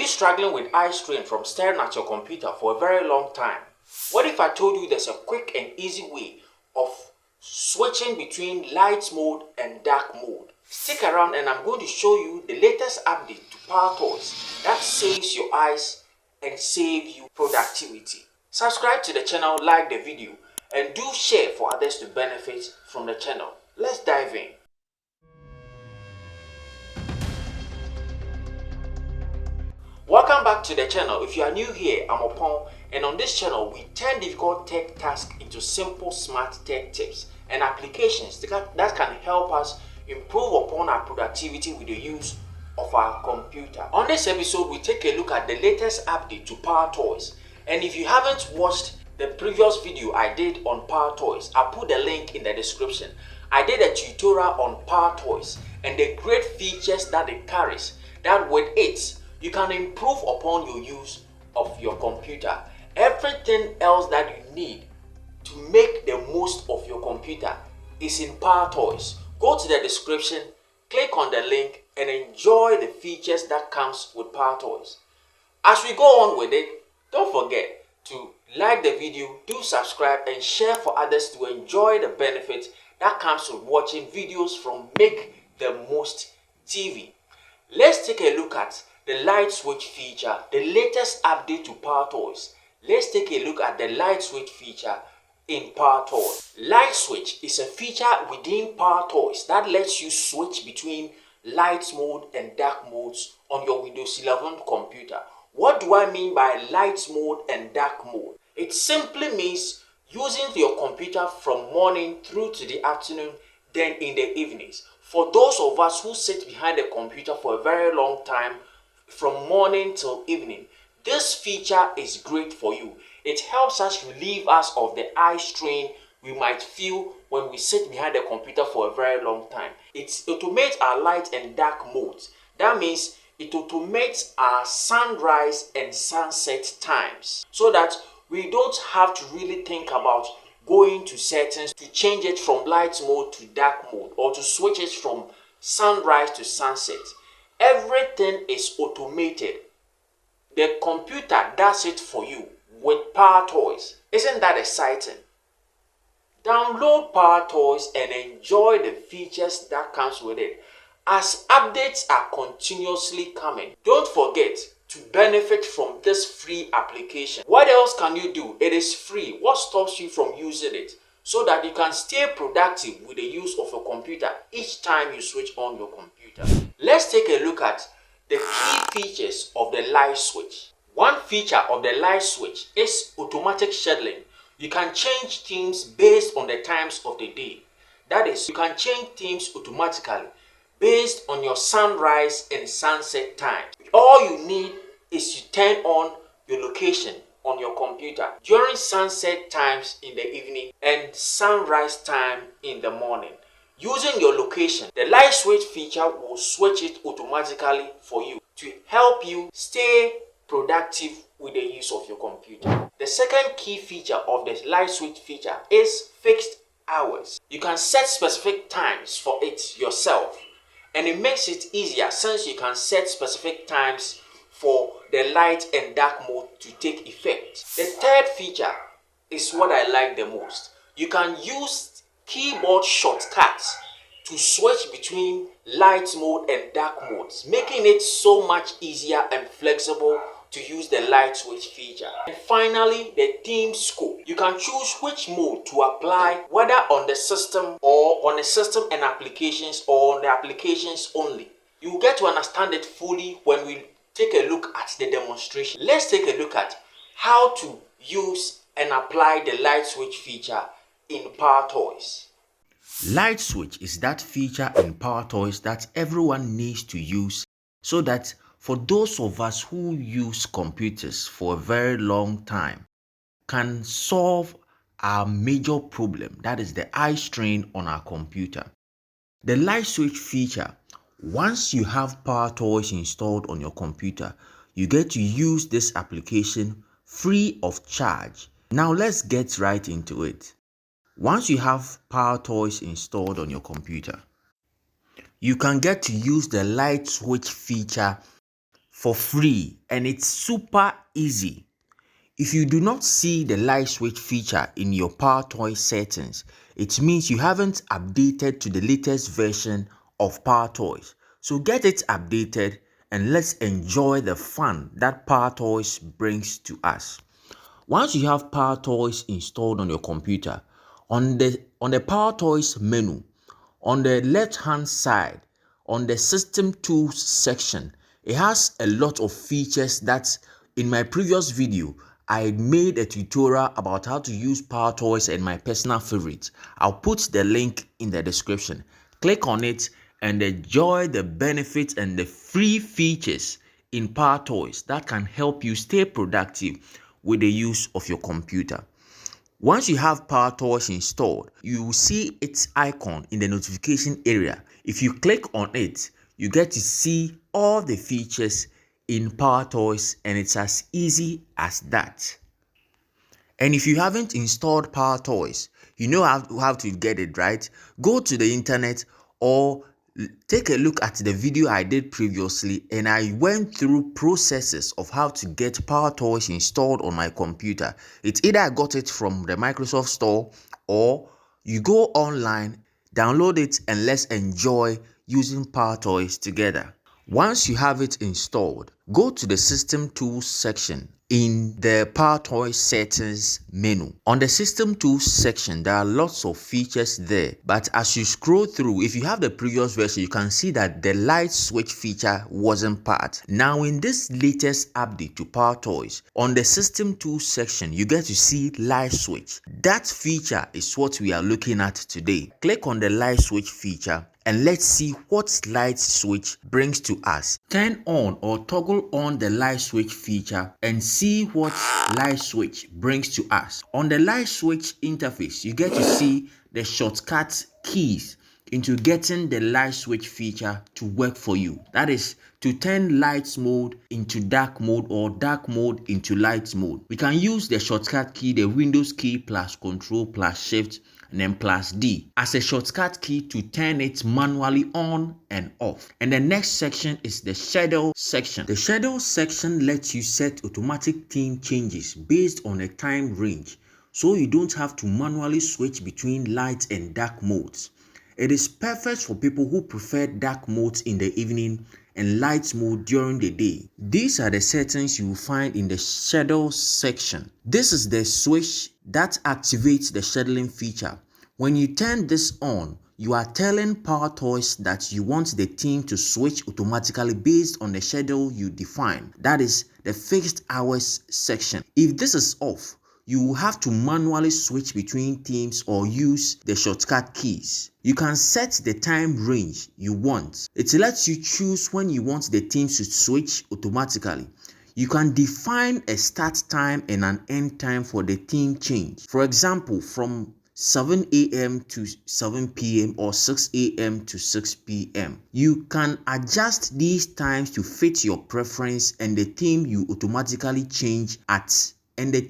you struggling with eye strain from staring at your computer for a very long time? What if I told you there's a quick and easy way of switching between light mode and dark mode? Stick around and I'm going to show you the latest update to PowerToys that saves your eyes and save you productivity. Subscribe to the channel, like the video, and do share for others to benefit from the channel. Let's dive in. Welcome back to the channel. If you are new here, I'm Opon, and on this channel we turn difficult tech tasks into simple smart tech tips and applications that can help us improve upon our productivity with the use of our computer. On this episode, we take a look at the latest update to PowerToys, and if you haven't watched the previous video I did on PowerToys, I'll put the link in the description. I did a tutorial on PowerToys and the great features that it carries, that with it you can improve upon your use of your computer. Everything else that you need to make the most of your computer is in PowerToys. Go to the description, click on the link, and enjoy the features that comes with PowerToys. As we go on with it, don't forget to like the video, do subscribe, and share for others to enjoy the benefits that comes with watching videos from Make the Most TV. Let's take a look at the light switch feature, the latest update to PowerToys. Let's take a look at the light switch feature in PowerToys. Light switch is a feature within PowerToys that lets you switch between light mode and dark modes on your Windows 11 computer. What do I mean by light mode and dark mode? It simply means using your computer from morning through to the afternoon, then in the evenings. For those of us who sit behind the computer for a very long time, from morning till evening, this feature is great for you. It helps us relieve us of the eye strain we might feel when we sit behind the computer for a very long time. It automates our light and dark modes. That means it automates our sunrise and sunset times, so that we don't have to really think about going to settings to change it from light mode to dark mode, or to switch it from sunrise to sunset. Everything is automated. The computer does it for you with PowerToys. Isn't that exciting? Download PowerToys and enjoy the features that comes with it, as updates are continuously coming. Don't forget to benefit from this free application. What else can you do? It is free. What stops you from using it? So that you can stay productive with the use of your computer each time you switch on your computer. Let's take a look at the key features of the light switch. One feature of the light switch is automatic scheduling. You can change themes based on the times of the day. That is, you can change themes automatically based on your sunrise and sunset time. All you need is to turn on your location on your computer during sunset times in the evening and sunrise time in the morning. Using your location, the light switch feature will switch it automatically for you to help you stay productive with the use of your computer. The second key feature of the light switch feature is fixed hours. You can set specific times for it yourself, and it makes it easier since you can set specific times for the light and dark mode to take effect. The third feature is what I like the most. You can use keyboard shortcuts to switch between light mode and dark modes, making it so much easier and flexible to use the light switch feature. And finally, the theme scope. You can choose which mode to apply, whether on the system or on the system and applications, or on the applications only. You will get to understand it fully when we take a look at the demonstration. Let's take a look at how to use and apply the light switch feature in PowerToys. Light switch is that feature in PowerToys that everyone needs to use, so that for those of us who use computers for a very long time, can solve our major problem, that is the eye strain on our computer. The light switch feature, once you have PowerToys installed on your computer, you get to use this application free of charge. Now let's get right into it. Once you have PowerToys installed on your computer, you can get to use the light switch feature for free, and it's super easy. If you do not see the light switch feature in your PowerToys settings, it means you haven't updated to the latest version of PowerToys. So get it updated and let's enjoy the fun that PowerToys brings to us. Once you have PowerToys installed on your computer, on the PowerToys menu, on the left hand side, on the System Tools section, it has a lot of features that in my previous video, I made a tutorial about how to use PowerToys and my personal favorite. I'll put the link in the description. Click on it and enjoy the benefits and the free features in PowerToys that can help you stay productive with the use of your computer. Once you have PowerToys installed, you will see its icon in the notification area. If you click on it, you get to see all the features in PowerToys, and it's as easy as that. And if you haven't installed PowerToys, you know how to get it, right? Go to the internet or take a look at the video I did previously, and I went through processes of how to get PowerToys installed on my computer. It's either I got it from the Microsoft Store or you go online, download it, and let's enjoy using PowerToys together. Once you have it installed, go to the System Tools section in the PowerToys settings menu. On the System Tools section, there are lots of features there, but as you scroll through, if you have the previous version, you can see that the light switch feature wasn't part. Now in this latest update to PowerToys, on the System Tools section, you get to see light switch. That feature is what we are looking at today. Click on the light switch feature and let's see what light switch brings to us. Turn on or toggle on the light switch feature and see what light switch brings to us. On the light switch interface, you get to see the shortcut keys into getting the light switch feature to work for you. That is to turn light mode into dark mode or dark mode into light mode. We can use the shortcut key, the Windows key plus Control plus Shift and then plus D as a shortcut key to turn it manually on and off. And the next section is the schedule section. The schedule section lets you set automatic theme changes based on a time range, so you don't have to manually switch between light and dark modes. It is perfect for people who prefer dark modes in the evening and light mode during the day. These are the settings you will find in the schedule section. This is the switch that activates the scheduling feature. When you turn this on, you are telling PowerToys that you want the theme to switch automatically based on the schedule you define. That is the fixed hours section. If this is off, you will have to manually switch between themes or use the shortcut keys. You can set the time range you want. It lets you choose when you want the themes to switch automatically. You can define a start time and an end time for the theme change. For example, from 7 a.m. to 7 p.m. or 6 a.m. to 6 p.m. You can adjust these times to fit your preference, and the theme will automatically change at the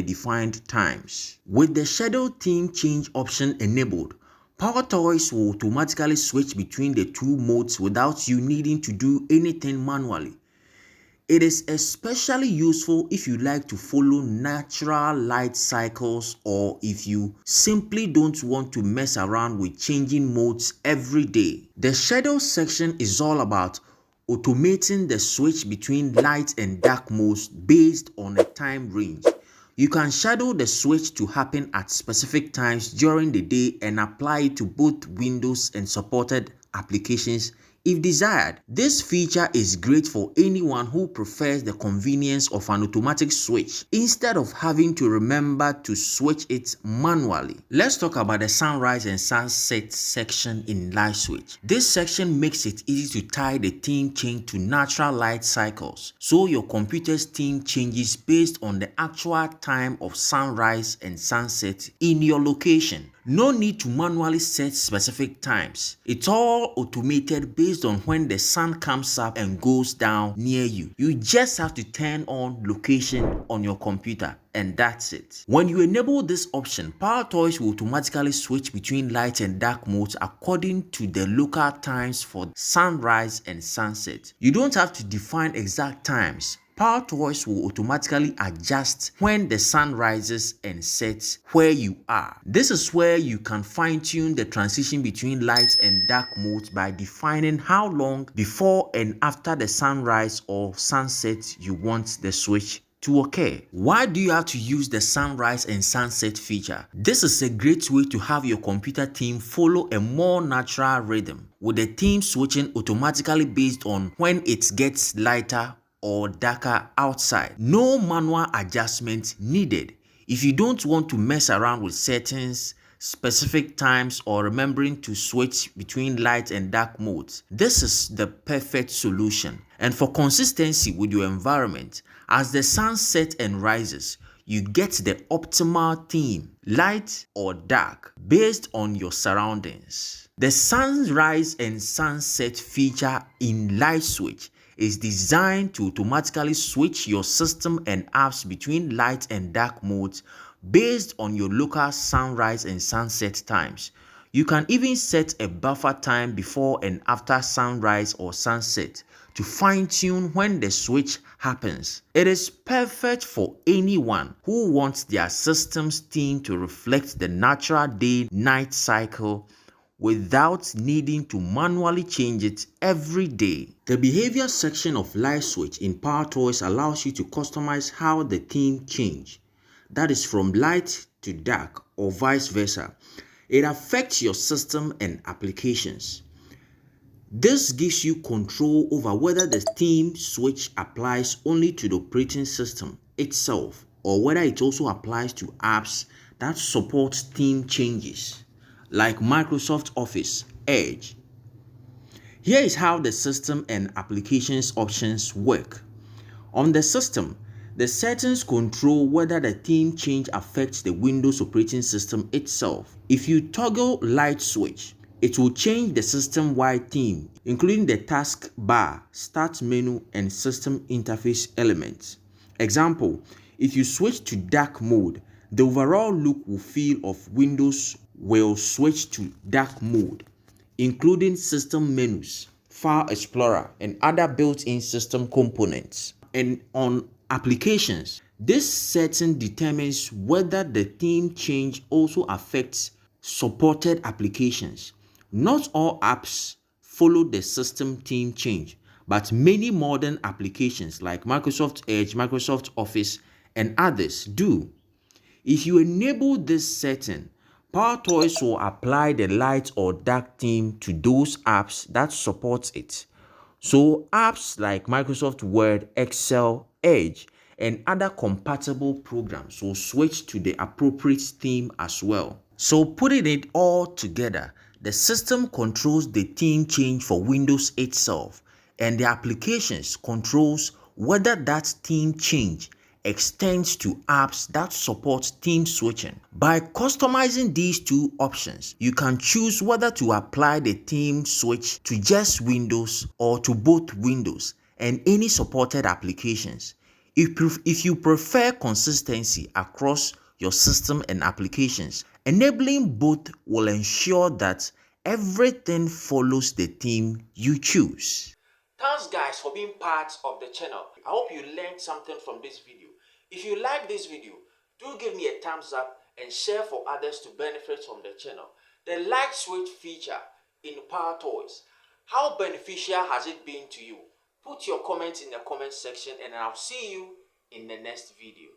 defined times. With the schedule theme change option enabled, PowerToys will automatically switch between the two modes without you needing to do anything manually. It is especially useful if you like to follow natural light cycles or if you simply don't want to mess around with changing modes every day. The schedule section is all about automating the switch between light and dark modes based on a time range. You can schedule the switch to happen at specific times during the day and apply it to both Windows and supported applications if desired. This feature is great for anyone who prefers the convenience of an automatic switch instead of having to remember to switch it manually. Let's talk about the sunrise and sunset section in Light Switch. This section makes it easy to tie the theme change to natural light cycles, so your computer's theme changes based on the actual time of sunrise and sunset in your location. No need to manually set specific times. It's all automated based on when the sun comes up and goes down near you. You just have to turn on location on your computer and that's it. When you enable this option, PowerToys will automatically switch between light and dark modes according to the local times for sunrise and sunset. You don't have to define exact times. PowerToys will automatically adjust when the sun rises and sets where you are. This is where you can fine-tune the transition between light and dark modes by defining how long before and after the sunrise or sunset you want the switch to occur. Why do you have to use the sunrise and sunset feature? This is a great way to have your computer team follow a more natural rhythm, with the team switching automatically based on when it gets lighter or darker outside. No manual adjustment needed. If you don't want to mess around with settings, specific times, or remembering to switch between light and dark modes, this is the perfect solution. And for consistency with your environment, as the sun sets and rises, you get the optimal theme, light or dark, based on your surroundings. The sunrise and sunset feature in Light Switch is designed to automatically switch your system and apps between light and dark modes based on your local sunrise and sunset times. You can even set a buffer time before and after sunrise or sunset to fine-tune when the switch happens. It is perfect for anyone who wants their system's theme to reflect the natural day-night cycle without needing to manually change it every day. The behavior section of Light Switch in PowerToys allows you to customize how the theme changes. That is from light to dark or vice versa. It affects your system and applications. This gives you control over whether the theme switch applies only to the operating system itself or whether it also applies to apps that support theme changes, like Microsoft Office, Edge. Here is how the system and applications options work. On the system, the settings control whether the theme change affects the Windows operating system itself. If you toggle Light Switch, it will change the system-wide theme, including the task bar, start menu, and system interface elements. Example, if you switch to dark mode, the overall look and feel of Windows will switch to dark mode, including system menus, File Explorer, and other built-in system components. And on applications, this setting determines whether the theme change also affects supported applications. Not all apps follow the system theme change, but many modern applications like Microsoft Edge, Microsoft Office, and others do. If you enable this setting, PowerToys will apply the light or dark theme to those apps that support it. So apps like Microsoft Word, Excel, Edge, and other compatible programs will switch to the appropriate theme as well. So putting it all together, the system controls the theme change for Windows itself, and the applications controls whether that theme change extends to apps that support theme switching. By customizing these two options, you can choose whether to apply the theme switch to just Windows or to both Windows and any supported applications. If you prefer consistency across your system and applications, enabling both will ensure that everything follows the theme you choose. Thanks guys for being part of the channel. I hope you learned something from this video. If you like this video, do give me a thumbs up and share for others to benefit from the channel. The light switch feature in PowerToys, how beneficial has it been to you? Put your comments in the comment section and I'll see you in the next video.